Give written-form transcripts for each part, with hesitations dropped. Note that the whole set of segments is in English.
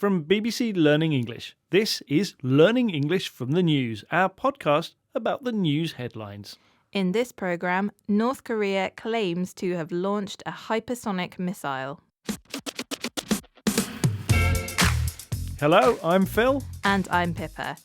From BBC Learning English, this is Learning English from the News, our podcast about the news headlines. In this programme, North Korea claims to have launched a hypersonic missile. Hello, I'm Phil. And I'm Pippa.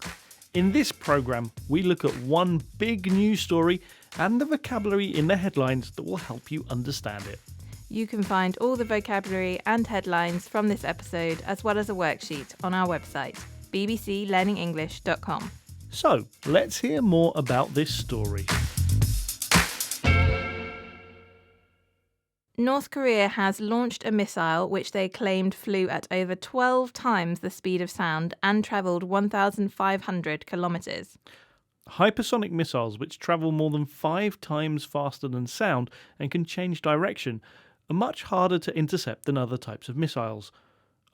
In this programme, we look at one big news story and the vocabulary in the headlines that will help you understand it. You can find all the vocabulary and headlines from this episode, as well as a worksheet, on our website, bbclearningenglish.com. So, let's hear more about this story. North Korea has launched a missile which they claimed flew at over 12 times the speed of sound and travelled 1,500 kilometres. Hypersonic missiles, which travel more than 5 times faster than sound and can change direction, are much harder to intercept than other types of missiles.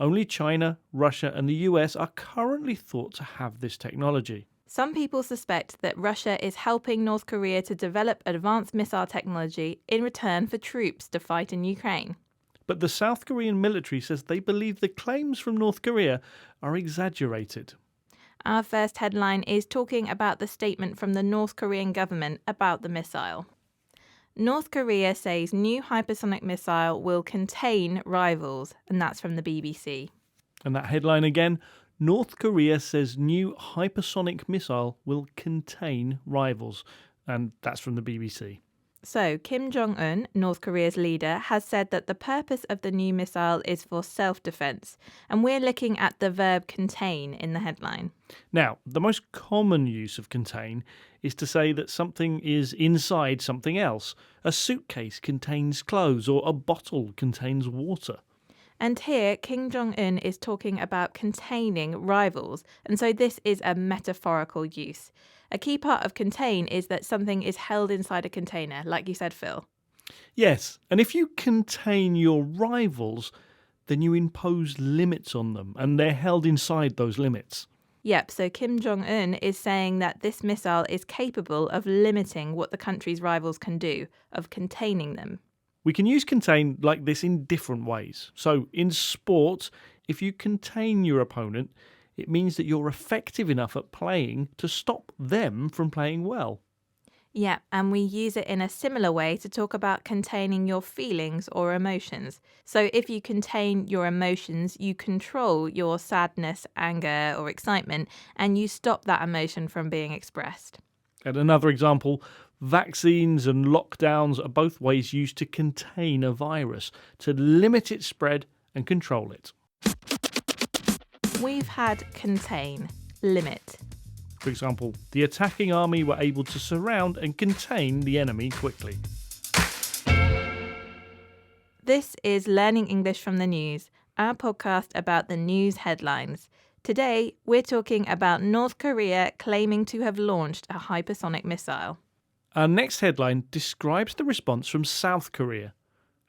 Only China, Russia and the US are currently thought to have this technology. Some people suspect that Russia is helping North Korea to develop advanced missile technology in return for troops to fight in Ukraine. But the South Korean military says they believe the claims from North Korea are exaggerated. Our first headline is talking about the statement from the North Korean government about the missile. North Korea says new hypersonic missile will contain rivals, and that's from the BBC. And that headline again, North Korea says new hypersonic missile will contain rivals, and that's from the BBC. So, Kim Jong-un, North Korea's leader, has said that the purpose of the new missile is for self-defense, and we're looking at the verb contain in the headline. Now, the most common use of contain is to say that something is inside something else. A suitcase contains clothes, or a bottle contains water. And here, Kim Jong-un is talking about containing rivals, and so this is a metaphorical use. A key part of contain is that something is held inside a container, like you said, Phil. Yes, and if you contain your rivals, then you impose limits on them, and they're held inside those limits. Yep, so Kim Jong-un is saying that this missile is capable of limiting what the country's rivals can do, of containing them. We can use contain like this in different ways. So in sport, if you contain your opponent, it means that you're effective enough at playing to stop them from playing well. Yeah, and we use it in a similar way to talk about containing your feelings or emotions. So if you contain your emotions, you control your sadness, anger or excitement, and you stop that emotion from being expressed. And another example, vaccines and lockdowns are both ways used to contain a virus, to limit its spread and control it. We've had contain, limit. For example, the attacking army were able to surround and contain the enemy quickly. This is Learning English from the News, our podcast about the news headlines. Today, we're talking about North Korea claiming to have launched a hypersonic missile. Our next headline describes the response from South Korea.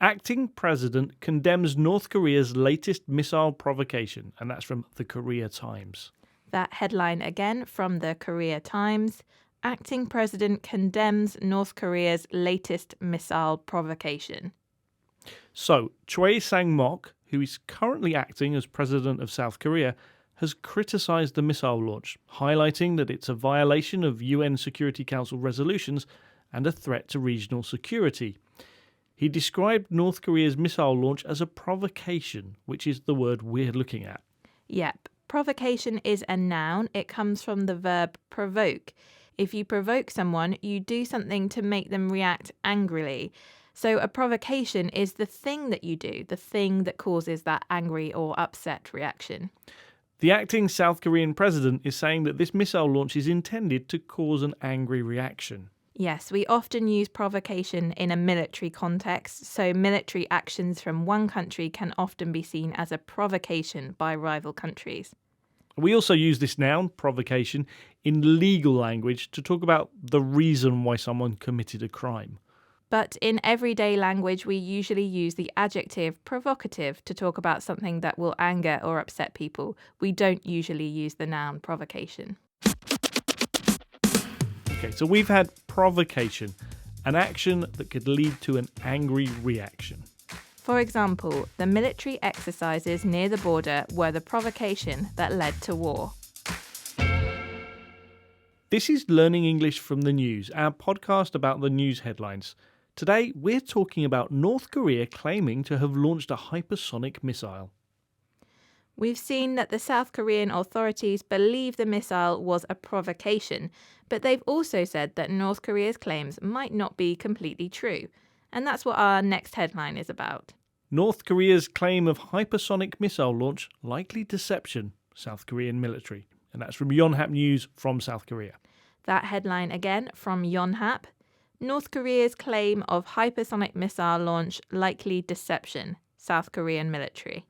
Acting president condemns North Korea's latest missile provocation, and that's from the Korea Times. That headline again from the Korea Times. Acting president condemns North Korea's latest missile provocation. So, Choi Sang-mok, who is currently acting as president of South Korea, has criticised the missile launch, highlighting that it's a violation of UN Security Council resolutions and a threat to regional security. He described North Korea's missile launch as a provocation, which is the word we're looking at. Yep. Provocation is a noun. It comes from the verb provoke. If you provoke someone, you do something to make them react angrily. So a provocation is the thing that you do, the thing that causes that angry or upset reaction. The acting South Korean president is saying that this missile launch is intended to cause an angry reaction. Yes, we often use provocation in a military context, so military actions from one country can often be seen as a provocation by rival countries. We also use this noun, provocation, in legal language to talk about the reason why someone committed a crime. But in everyday language, we usually use the adjective provocative to talk about something that will anger or upset people. We don't usually use the noun provocation. Okay, so we've had provocation, an action that could lead to an angry reaction. For example, the military exercises near the border were the provocation that led to war. This is Learning English from the News, our podcast about the news headlines. Today, we're talking about North Korea claiming to have launched a hypersonic missile. We've seen that the South Korean authorities believe the missile was a provocation, but they've also said that North Korea's claims might not be completely true. And that's what our next headline is about. North Korea's claim of hypersonic missile launch, likely deception, South Korean military. And that's from Yonhap News from South Korea. That headline again from Yonhap. North Korea's claim of hypersonic missile launch, likely deception, South Korean military.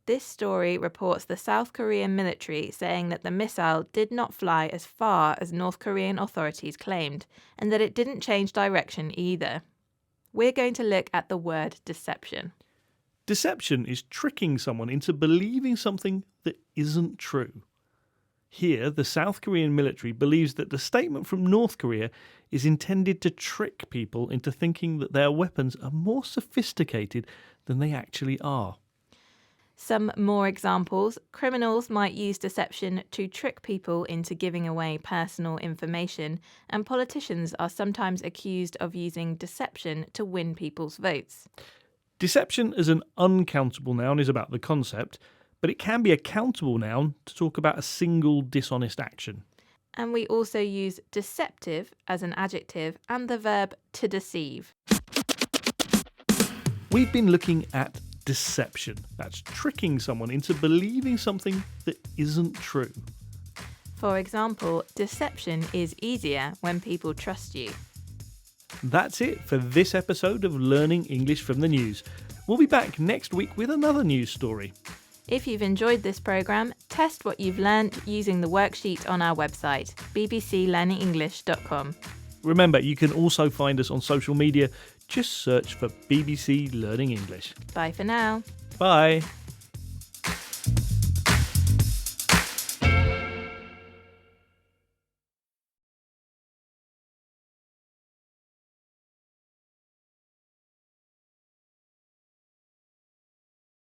This story reports the South Korean military saying that the missile did not fly as far as North Korean authorities claimed, and that it didn't change direction either. We're going to look at the word deception. Deception is tricking someone into believing something that isn't true. Here, the South Korean military believes that the statement from North Korea is intended to trick people into thinking that their weapons are more sophisticated than they actually are. Some more examples. Criminals might use deception to trick people into giving away personal information, and politicians are sometimes accused of using deception to win people's votes. Deception as an uncountable noun is about the concept, but it can be a countable noun to talk about a single dishonest action. And we also use deceptive as an adjective and the verb to deceive. We've been looking at deception. That's tricking someone into believing something that isn't true. For example, deception is easier when people trust you. That's it for this episode of Learning English from the News. We'll be back next week with another news story. If you've enjoyed this programme, test what you've learned using the worksheet on our website, bbclearningenglish.com. Remember, you can also find us on social media. Just search for BBC Learning English. Bye for now. Bye.